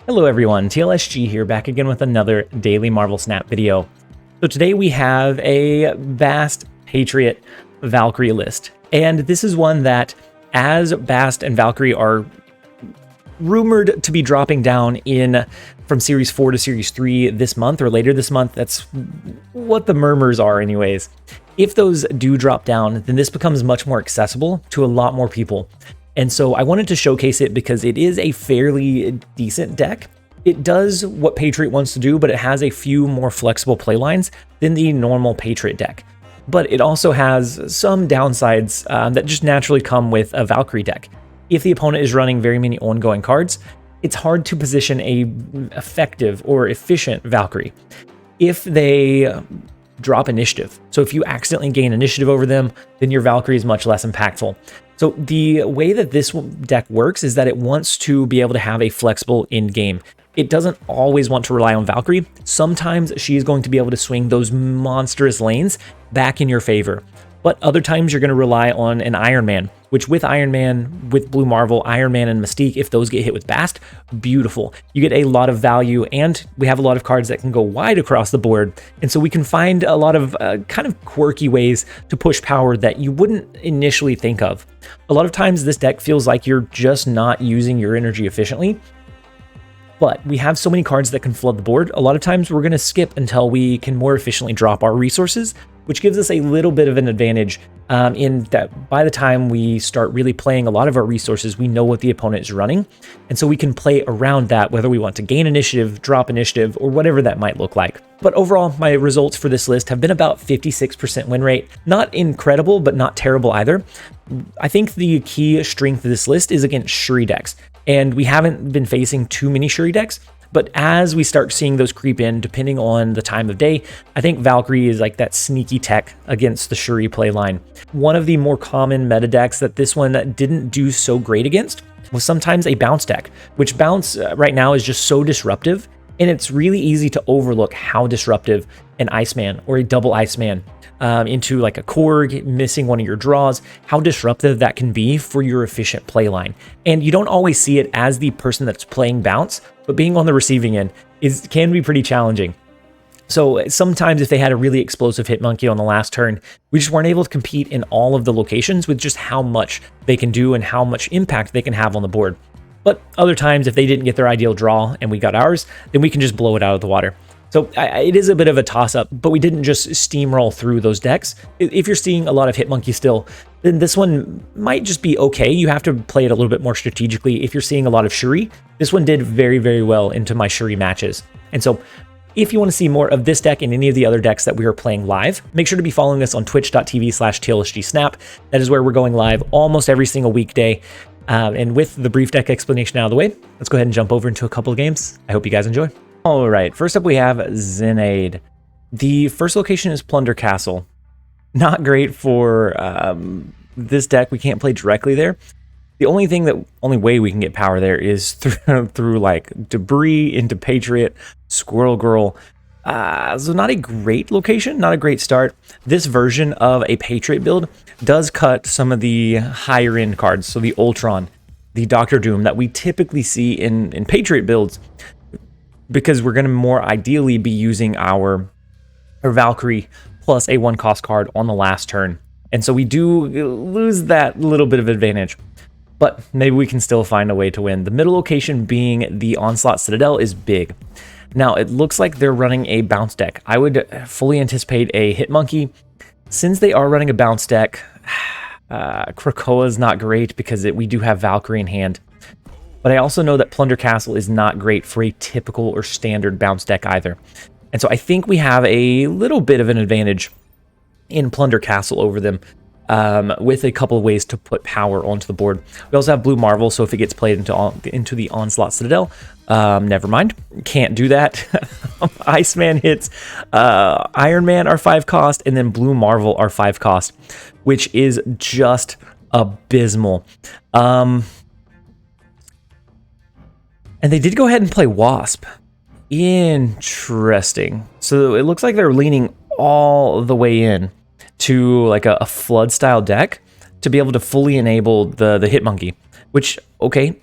Hello everyone, TLSG here, back again with another Daily Marvel Snap video. So today we have a Bast Patriot Valkyrie list, and this is one that, as Bast and Valkyrie are rumored to be dropping down from Series 4 to Series 3 this month or later this month, that's what the murmurs are anyways. If those do drop down, then this becomes much more accessible to a lot more people. And so I wanted to showcase it because it is a fairly decent deck. It does what Patriot wants to do, but it has a few more flexible playlines than the normal Patriot deck. But it also has some downsides that just naturally come with a Valkyrie deck. If the opponent is running very many ongoing cards, it's hard to position a effective or efficient Valkyrie. If they drop initiative, so if you accidentally gain initiative over them, then your Valkyrie is much less impactful. So the way that this deck works is that it wants to be able to have a flexible end game. It doesn't always want to rely on Valkyrie. Sometimes she is going to be able to swing those monstrous lanes back in your favor. But other times you're going to rely on an Iron Man, which with Iron Man, with Blue Marvel, Iron Man, and Mystique, if those get hit with Bast, beautiful. You get a lot of value, and we have a lot of cards that can go wide across the board. And so we can find a lot of kind of quirky ways to push power that you wouldn't initially think of. A lot of times this deck feels like you're just not using your energy efficiently. But we have so many cards that can flood the board. A lot of times we're going to skip until we can more efficiently drop our resources, which gives us a little bit of an advantage in that by the time we start really playing a lot of our resources, we know what the opponent is running. And so we can play around that, whether we want to gain initiative, drop initiative, or whatever that might look like. But overall, my results for this list have been about 56% win rate. Not incredible, but not terrible either. I think the key strength of this list is against Shuri decks. And we haven't been facing too many Shuri decks, but as we start seeing those creep in, depending on the time of day, I think Valkyrie is like that sneaky tech against the Shuri play line. One of the more common meta decks that this one didn't do so great against was sometimes a bounce deck, which bounce right now is just so disruptive, and it's really easy to overlook how disruptive an Iceman or a double Iceman into like a Korg, missing one of your draws, how disruptive that can be for your efficient playline. And you don't always see it as the person that's playing bounce, but being on the receiving end can be pretty challenging. So sometimes if they had a really explosive hit monkey on the last turn, we just weren't able to compete in all of the locations with just how much they can do and how much impact they can have on the board. But other times, if they didn't get their ideal draw and we got ours, then we can just blow it out of the water. So it is a bit of a toss-up, but we didn't just steamroll through those decks. If you're seeing a lot of Hitmonkey still, then this one might just be okay. You have to play it a little bit more strategically. If you're seeing a lot of Shuri, this one did very, very well into my Shuri matches. And so if you want to see more of this deck and any of the other decks that we are playing live, make sure to be following us on twitch.tv/TLSGSnap. That is where we're going live almost every single weekday. And with the brief deck explanation out of the way, let's go ahead and jump over into a couple of games. I hope you guys enjoy. All right, first up we have Zenaid. The first location is Plunder Castle. Not great for this deck. We can't play directly there. The only way we can get power there is through like Debris into Patriot, Squirrel Girl. So not a great location, not a great start. This version of a Patriot build does cut some of the higher end cards. So the Ultron, the Doctor Doom that we typically see in Patriot builds, because we're going to more ideally be using our Valkyrie plus a 1-cost card on the last turn. And so we do lose that little bit of advantage, but maybe we can still find a way to win. The middle location being the Onslaught Citadel is big. Now, it looks like they're running a bounce deck. I would fully anticipate a Hitmonkey. Since they are running a bounce deck, Krakoa is not great because we do have Valkyrie in hand. But I also know that Plunder Castle is not great for a typical or standard bounce deck either. And so I think we have a little bit of an advantage in Plunder Castle over them with a couple of ways to put power onto the board. We also have Blue Marvel, so if it gets played into the Onslaught Citadel, never mind. Can't do that. Iceman hits Iron Man are 5 cost, and then Blue Marvel are 5 cost, which is just abysmal. And they did go ahead and play Wasp. Interesting. So it looks like they're leaning all the way in to like a flood style deck to be able to fully enable the Hitmonkey, which, okay,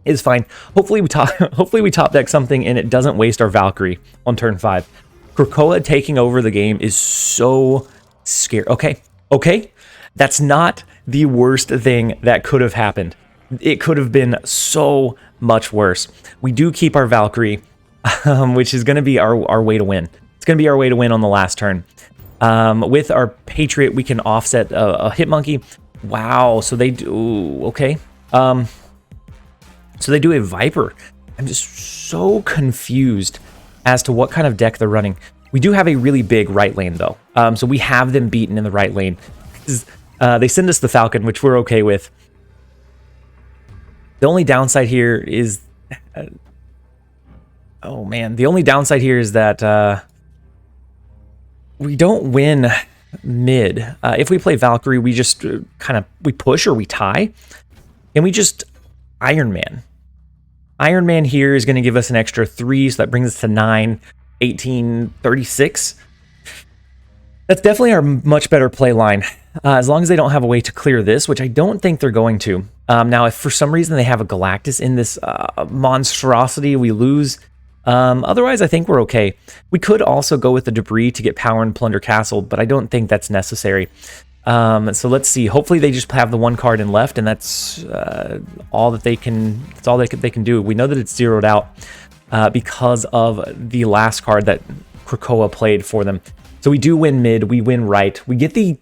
is fine. Hopefully we top hopefully we top deck something and it doesn't waste our Valkyrie on turn 5. Krakoa taking over the game is so scary. Okay. That's not the worst thing that could have happened. It could have been so much worse. We do keep our Valkyrie, which is going to be our way to win. It's going to be our way to win on the last turn. With our Patriot, we can offset a Hit Monkey. Wow, so they do... Okay. So they do a Viper. I'm just so confused as to what kind of deck they're running. We do have a really big right lane, though. So we have them beaten in the right lane. They send us the Falcon, which we're okay with. The only downside here is... oh, man. The only downside here is that we don't win mid. If we play Valkyrie, we just we push or we tie. And we just Iron Man. Iron Man here is going to give us an extra 3, so that brings us to 9, 18, 36. That's definitely our much better play line. As long as they don't have a way to clear this, which I don't think they're going to. Now, if for some reason they have a Galactus in this monstrosity, we lose. Otherwise, I think we're okay. We could also go with the Debris to get power and plunder castle, but I don't think that's necessary. So let's see. Hopefully they just have the one card in left, and that's all that they can. That's all they can do. We know that it's zeroed out because of the last card that Krakoa played for them. So we do win mid. We win right. We get the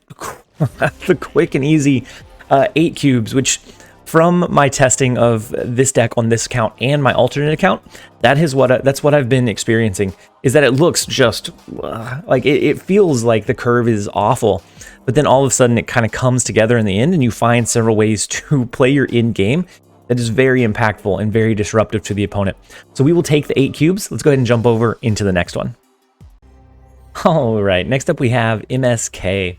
the quick and easy 8 cubes, which from my testing of this deck on this account and my alternate account, that's what I've been experiencing, is that it looks just like it feels like the curve is awful, but then all of a sudden it kind of comes together in the end and you find several ways to play your end game that is very impactful and very disruptive to the opponent. So we will take the 8 cubes. Let's go ahead and jump over into the next one. All right, next up we have MSK.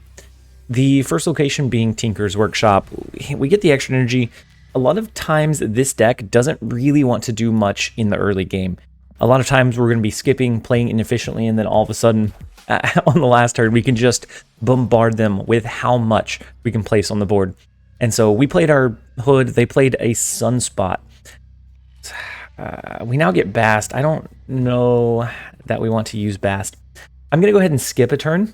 The first location being Tinker's Workshop. We get the extra energy. A lot of times this deck doesn't really want to do much in the early game. A lot of times we're going to be skipping, playing inefficiently, and then all of a sudden on the last turn we can just bombard them with how much we can place on the board. And so we played our Hood, they played a Sunspot. We now get Bast. I don't know that we want to use Bast. I'm going to go ahead and skip a turn,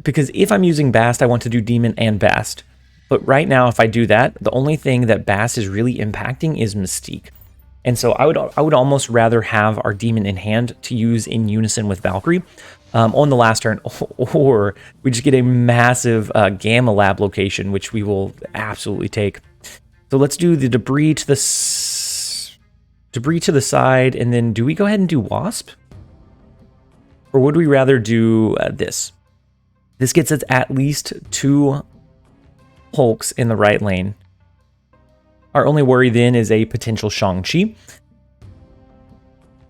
because if I'm using Bast, I want to do Demon and Bast. But right now, if I do that, the only thing that Bast is really impacting is Mystique. And so I would almost rather have our Demon in hand to use in unison with Valkyrie on the last turn, or we just get a massive Gamma Lab location, which we will absolutely take. So let's do the Debris to the side, and then do we go ahead and do Wasp? Or would we rather do this? This gets us at least 2 Hulks in the right lane. Our only worry then is a potential Shang-Chi.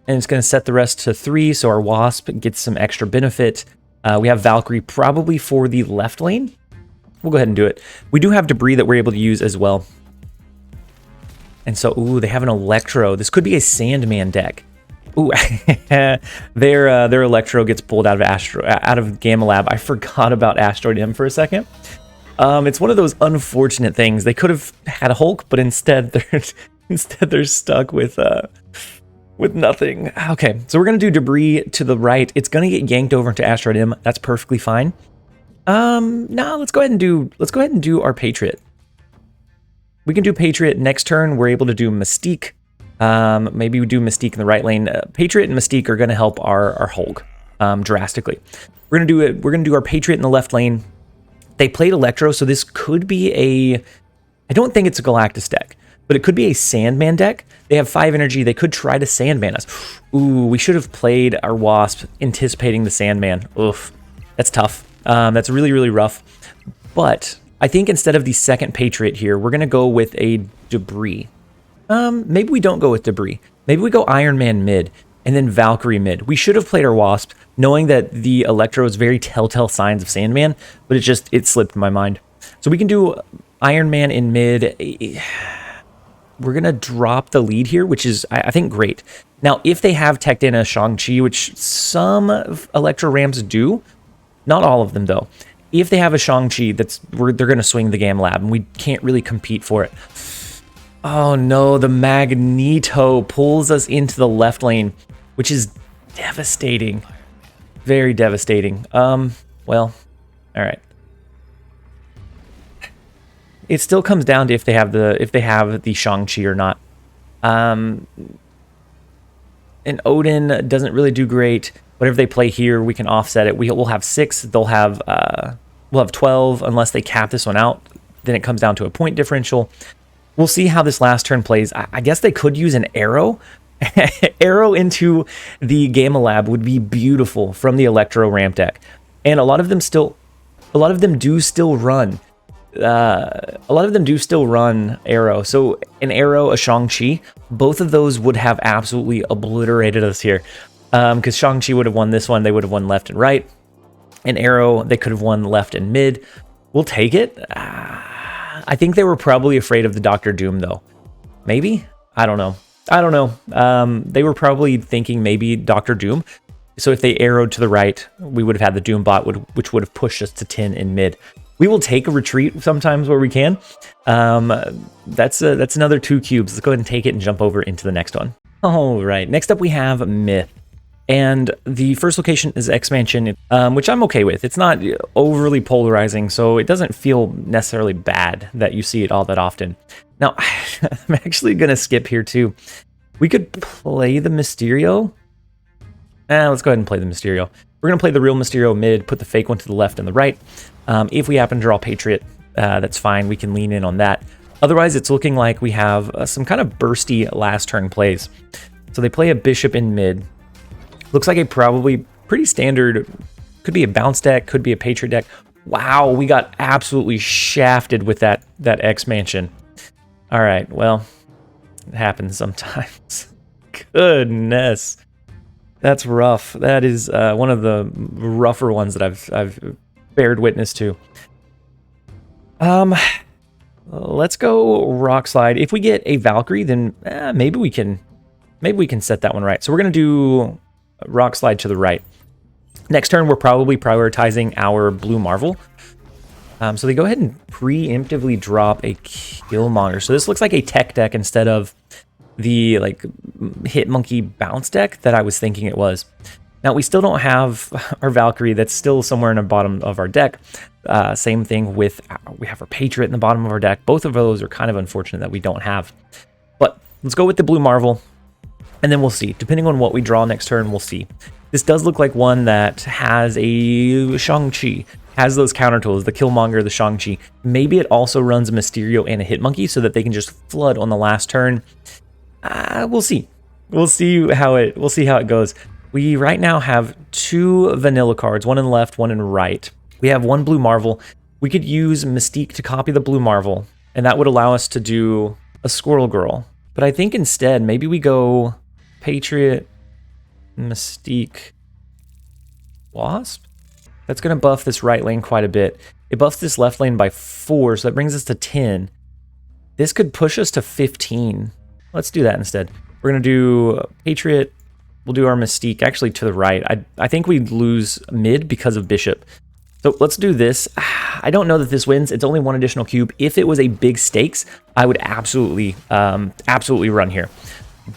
And it's going to set the rest to 3, so our Wasp gets some extra benefit. We have Valkyrie probably for the left lane. We'll go ahead and do it. We do have Debris that we're able to use as well. And so, ooh, they have an Electro. This could be a Sandman deck. Ooh, their Electro gets pulled out of Gamma Lab. I forgot about Asteroid M for a second. It's one of those unfortunate things. They could have had a Hulk, but instead they're stuck with nothing. Okay, so we're gonna do Debris to the right. It's gonna get yanked over into Asteroid M. That's perfectly fine. Now let's go ahead and do our Patriot. We can do Patriot next turn. We're able to do Mystique. Maybe we do Mystique in the right lane. Patriot and Mystique are going to help our Hulk drastically. We're gonna do our Patriot in the left lane. They played Electro, so this could be I don't think it's a Galactus deck, but it could be a Sandman deck. They have 5 energy. They could try to Sandman us. Ooh, we should have played our Wasp anticipating the Sandman. Oof, that's tough. That's really, really rough. But I think instead of the second Patriot here, we're gonna go with a Debris. Maybe we don't go with Debris. Maybe we go Iron Man mid and then Valkyrie mid. We should have played our Wasp, knowing that the Electro is very telltale signs of Sandman, but it slipped my mind. So we can do Iron Man in mid. We're going to drop the lead here, which is, I think, great. Now, if they have teched in a Shang-Chi, which some Electro ramps do, not all of them though. If they have a Shang-Chi, they're going to swing the Gamma Lab, and we can't really compete for it. Oh no, the Magneto pulls us into the left lane, which is devastating. Very devastating. Well, all right. It still comes down to if they have the Shang-Chi or not. And Odin doesn't really do great. Whatever they play here, we can offset it. We'll have 6. They'll have we'll have 12 unless they cap this one out. Then it comes down to a point differential. We'll see how this last turn plays. I guess they could use an arrow. Arrow into the Gamma Lab would be beautiful from the Electro ramp deck. And a lot of them do still run. Arrow. So an arrow, a Shang-Chi, both of those would have absolutely obliterated us here. Because Shang-Chi would have won this one, they would have won left and right. An arrow, they could have won left and mid. We'll take it. I think they were probably afraid of the Doctor Doom, though. Maybe? I don't know. They were probably thinking maybe Doctor Doom. So if they arrowed to the right, we would have had the Doom bot, which would have pushed us to 10 in mid. We will take a retreat sometimes where we can. That's another 2 cubes. Let's go ahead and take it and jump over into the next one. All right, next up we have Myth. And the first location is X-Mansion, which I'm okay with. It's not overly polarizing, so it doesn't feel necessarily bad that you see it all that often. Now, I'm actually going to skip here too. We could play the Mysterio. Let's go ahead and play the Mysterio. We're going to play the real Mysterio mid, put the fake one to the left and the right. If we happen to draw Patriot, that's fine. We can lean in on that. Otherwise, it's looking like we have some kind of bursty last turn plays. So they play a Bishop in mid. Looks like a probably pretty standard, could be a bounce deck, could be a Patriot deck. Wow, we got absolutely shafted with that X-Mansion. All right, well, it happens sometimes. Goodness. That's rough. That is one of the rougher ones that I've bared witness to. Let's go Rock Slide. If we get a Valkyrie, then maybe we can set that one right. So we're gonna do Rock Slide to the right. Next turn, we're probably prioritizing our Blue Marvel. So they go ahead and preemptively drop a Killmonger. So this looks like a tech deck instead of the Hit Monkey bounce deck that I was thinking it was. Now we still don't have our Valkyrie. That's still somewhere in the bottom of our deck. Same thing with we have our Patriot in the bottom of our deck. Both of those are kind of unfortunate that we don't have. But let's go with the Blue Marvel. And then we'll see. Depending on what we draw next turn, we'll see. This does look like one that has a Shang-Chi, has those counter tools, the Killmonger, the Shang-Chi. Maybe it also runs a Mysterio and a Hit Monkey so that they can just flood on the last turn. We'll see. We'll see how it goes. We right now have 2 vanilla cards, one in the left, one in the right. We have 1 Blue Marvel. We could use Mystique to copy the Blue Marvel, and that would allow us to do a Squirrel Girl. But I think instead, maybe we go Patriot, Mystique, Wasp? That's going to buff this right lane quite a bit. It buffs this left lane by 4, so that brings us to 10. This could push us to 15. Let's do that instead. We're going to do Patriot. We'll do our Mystique actually to the right. I think we lose mid because of Bishop. So let's do this. I don't know that this wins. It's only 1 additional cube. If it was a big stakes, I would absolutely run here.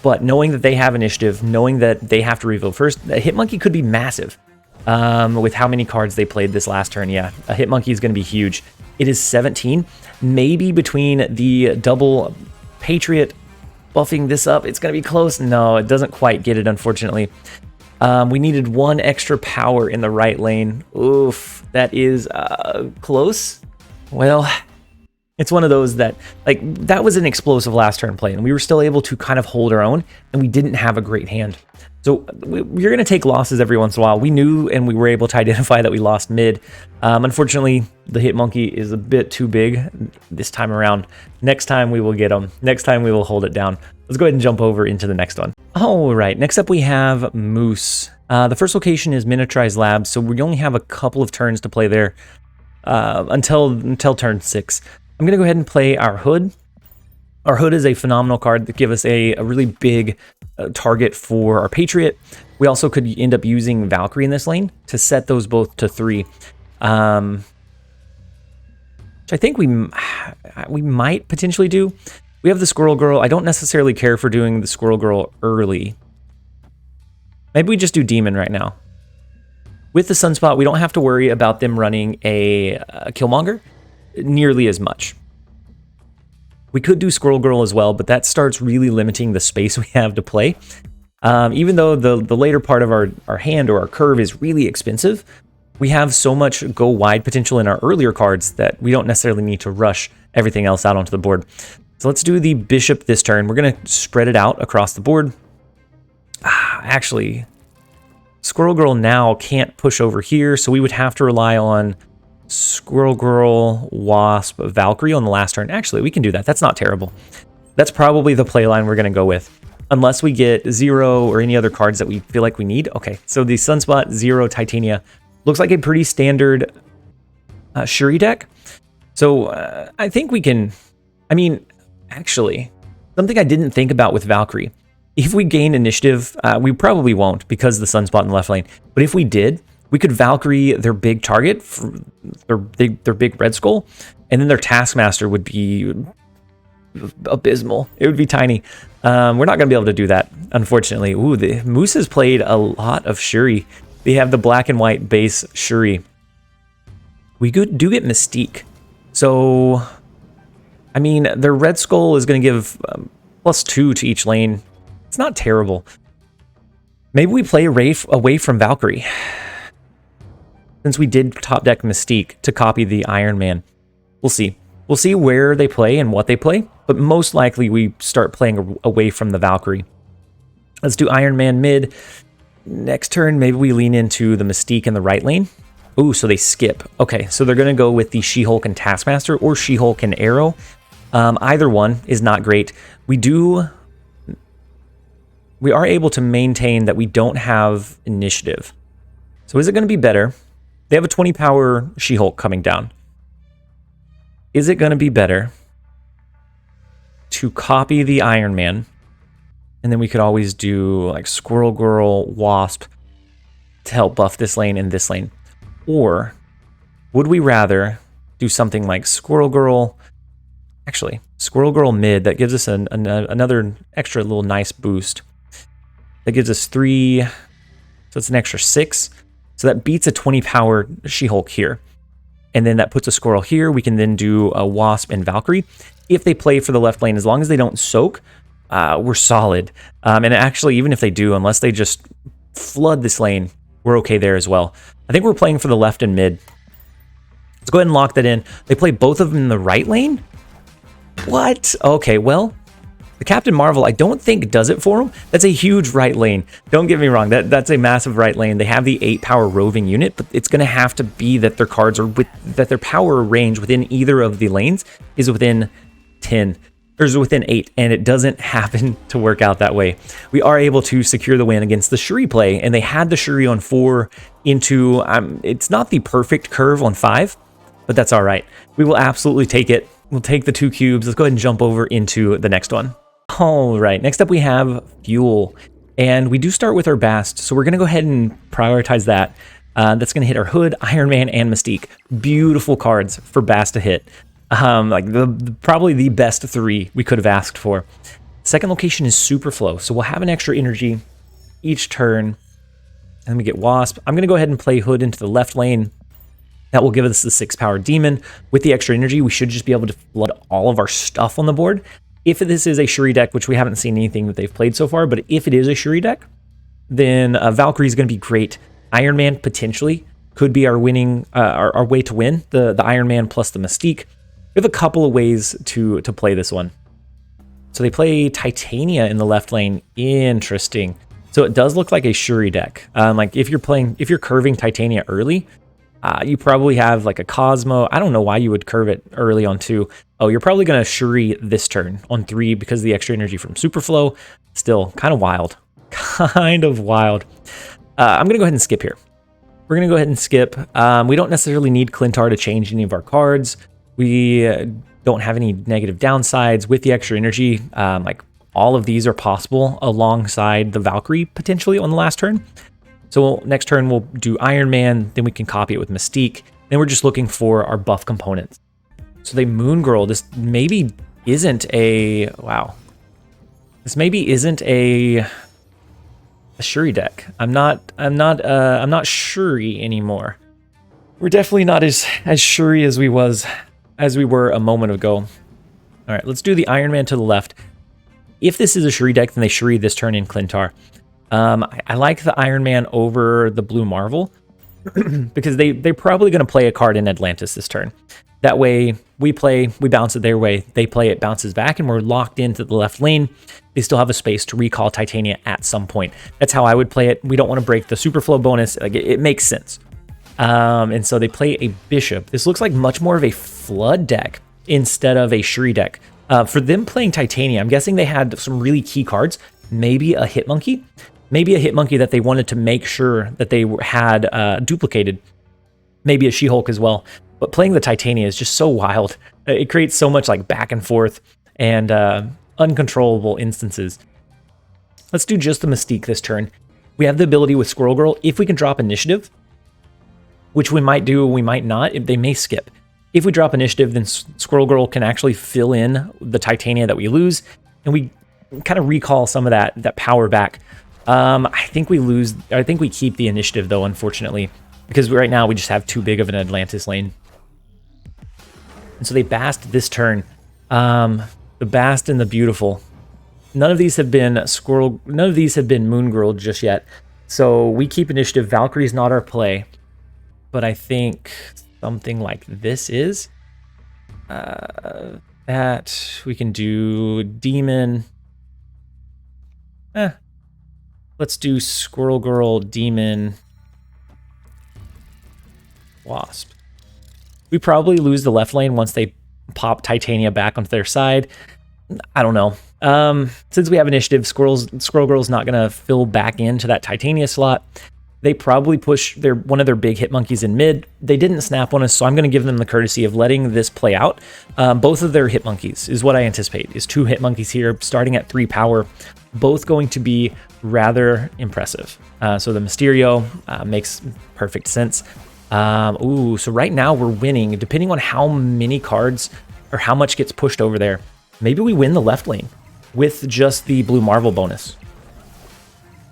But knowing that they have initiative, knowing that they have to reveal first, a Hit Monkey could be massive. With how many cards they played this last turn, yeah, a Hit Monkey is going to be huge. It is 17. Maybe between the double Patriot buffing this up, it's going to be close. No, it doesn't quite get it, unfortunately. We needed 1 extra power in the right lane. Oof, that is close. Well, it's one of those that, that was an explosive last turn play, and we were still able to kind of hold our own, and we didn't have a great hand. So you're going to take losses every once in a while. We knew and we were able to identify that we lost mid. Unfortunately, the Hit Monkey is a bit too big this time around. Next time we will get them. Next time we will hold it down. Let's go ahead and jump over into the next one. All right, next up we have Moose. The first location is Miniaturized Labs, so we only have a couple of turns to play there until turn 6. I'm going to go ahead and play our Hood. Our Hood is a phenomenal card that gives us a really big target for our Patriot. We also could end up using Valkyrie in this lane to set those both to 3. Which I think we might potentially do. We have the Squirrel Girl. I don't necessarily care for doing the Squirrel Girl early. Maybe we just do Demon right now. With the Sunspot, we don't have to worry about them running a Killmonger nearly as much. We could do Squirrel Girl as well, but that starts really limiting the space we have to play. Even though the later part of our hand or our curve is really expensive, we have so much go wide potential in our earlier cards that we don't necessarily need to rush everything else out onto the board. So let's do the Bishop this turn. We're going to spread it out across the board. Actually, Squirrel Girl now can't push over here, so we would have to rely on Squirrel Girl, Wasp, Valkyrie on the last turn. Actually, we can do that. That's not terrible. That's probably the play line we're going to go with. Unless we get 0 or any other cards that we feel like we need. Okay, so the Sunspot, 0, Titania. Looks like a pretty standard Shuri deck. So I think we can... I mean, actually, something I didn't think about with Valkyrie. If we gain initiative, we probably won't because of the Sunspot in the left lane. But if we did, we could Valkyrie their big target, their big Red Skull, and then their Taskmaster would be abysmal. It would be tiny. We're not going to be able to do that, unfortunately. Ooh, the Moose has played a lot of Shuri. They have the black and white base Shuri. We do get Mystique. So, I mean, their Red Skull is going to give +2 to each lane. It's not terrible. Maybe we play Wraith away from Valkyrie. Since we did top deck Mystique to copy the Iron Man. We'll see. We'll see where they play and what they play, but most likely we start playing away from the Valkyrie. Let's do Iron Man mid. Next turn, maybe we lean into the Mystique in the right lane. Ooh, so they skip. Okay, so they're going to go with the She-Hulk and Taskmaster or She-Hulk and Arrow. Either one is not great. We are able to maintain that we don't have initiative. So is it going to be better? They have a 20 power She-Hulk coming down. Is it going to be better to copy the Iron Man? And then we could always do like Squirrel Girl, Wasp to help buff this lane and this lane. Or would we rather do something like Squirrel Girl? Actually, Squirrel Girl mid, that gives us another extra little nice boost. That gives us 3, so it's an extra 6. So that beats a 20 power She-Hulk here. And then that puts a Squirrel here. We can then do a Wasp and Valkyrie. If they play for the left lane, as long as they don't soak, we're solid. And actually, even if they do, unless they just flood this lane, we're okay there as well. I think we're playing for the left and mid. Let's go ahead and lock that in. They play both of them in the right lane? What? Okay, well, the Captain Marvel, I don't think does it for them. That's a huge right lane. Don't get me wrong. That's a massive right lane. They have the 8 power roving unit, but it's going to have to be that their cards are that their power range within either of the lanes is within 10 or is within 8, and it doesn't happen to work out that way. We are able to secure the win against the Shuri play, and they had the Shuri on 4 into it's not the perfect curve on 5, but that's all right. We will absolutely take it. We'll take the 2 cubes. Let's go ahead and jump over into the next one. All right, next up we have Fuel, and we do start with our Bast, so we're going to go ahead and prioritize that. That's going to hit our Hood, Iron Man, and Mystique. Beautiful cards for Bast to hit. Like probably the best 3 we could have asked for. Second location is Superflow, so we'll have an extra energy each turn. And then we get Wasp. I'm going to go ahead and play Hood into the left lane. That will give us the 6 power Demon. With the extra energy, we should just be able to flood all of our stuff on the board. If this is a Shuri deck, which we haven't seen anything that they've played so far, but if it is a Shuri deck, then Valkyrie is going to be great. Iron Man potentially could be our winning, our way to win. The Iron Man plus the Mystique. We have a couple of ways to play this one. So they play Titania in the left lane. Interesting. So it does look like a Shuri deck. Like if you're curving Titania early, you probably have like a Cosmo. I don't know why you would curve it early on 2. Oh, you're probably going to Shuri this turn on 3 because of the extra energy from Superflow. Still kind of wild. Kind of wild. I'm going to go ahead and skip here. We're going to go ahead and skip. We don't necessarily need Clintar to change any of our cards. We don't have any negative downsides with the extra energy. Like all of these are possible alongside the Valkyrie potentially on the last turn. So next turn we'll do Iron Man, then we can copy it with Mystique. Then we're just looking for our buff components. So they Moon Girl, this maybe isn't a... Wow. This maybe isn't a Shuri deck. I'm not Shuri anymore. We're definitely not as Shuri as we were a moment ago. All right, let's do the Iron Man to the left. If this is a Shuri deck, then they Shuri this turn in Clintar. I like the Iron Man over the Blue Marvel because they're probably going to play a card in Atlantis this turn. That way, we bounce it their way, they play it, bounces back, and we're locked into the left lane. They still have a space to recall Titania at some point. That's how I would play it. We don't want to break the Superflow bonus. Like, it makes sense. And so they play a Bishop. This looks like much more of a Flood deck instead of a Shuri deck. For them playing Titania, I'm guessing they had some really key cards. Maybe a Hitmonkey. Maybe a Hitmonkey that they wanted to make sure that they had duplicated. Maybe a She-Hulk as well. But playing the Titania is just so wild. It creates so much like back and forth and uncontrollable instances. Let's do just the Mystique this turn. We have the ability with Squirrel Girl, if we can drop Initiative, which we might do, we might not. They may skip. If we drop Initiative, then Squirrel Girl can actually fill in the Titania that we lose, and we kind of recall some of that power back. I think we lose. I think we keep the Initiative though, unfortunately, because right now we just have too big of an Atlantis lane. And so they Bast this turn. The Bast and the Beautiful. None of these have been None of these have been Moon Girl just yet. So we keep Initiative. Valkyrie's not our play, but I think something like this is that we can do Demon. Let's do Squirrel Girl, Demon, Wasp. We probably lose the left lane once they pop Titania back onto their side. I don't know. Since we have Initiative, Squirrel Girl's not going to fill back into that Titania slot. They probably push one of their big Hitmonkeys in mid. They didn't snap on us, so I'm going to give them the courtesy of letting this play out. Both of their Hitmonkeys is what I anticipate, is 2 Hitmonkeys here, starting at 3 power, both going to be rather impressive. So the Mysterio makes perfect sense. So right now we're winning, depending on how many cards or how much gets pushed over there. Maybe we win the left lane with just the Blue Marvel bonus.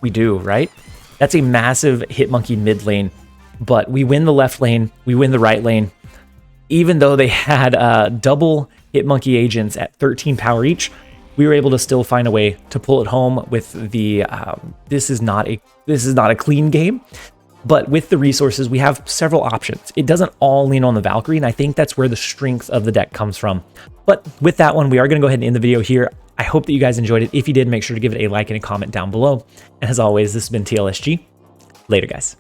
We do, right? That's a massive Hitmonkey mid lane, but we win the left lane, we win the right lane. Even though they had double Hitmonkey agents at 13 power each, we were able to still find a way to pull it home with the, this is not a clean game. But with the resources, we have several options. It doesn't all lean on the Valkyrie, and I think that's where the strength of the deck comes from. But with that one, we are going to go ahead and end the video here. I hope that you guys enjoyed it. If you did, make sure to give it a like and a comment down below. And as always, this has been TLSG. Later, guys.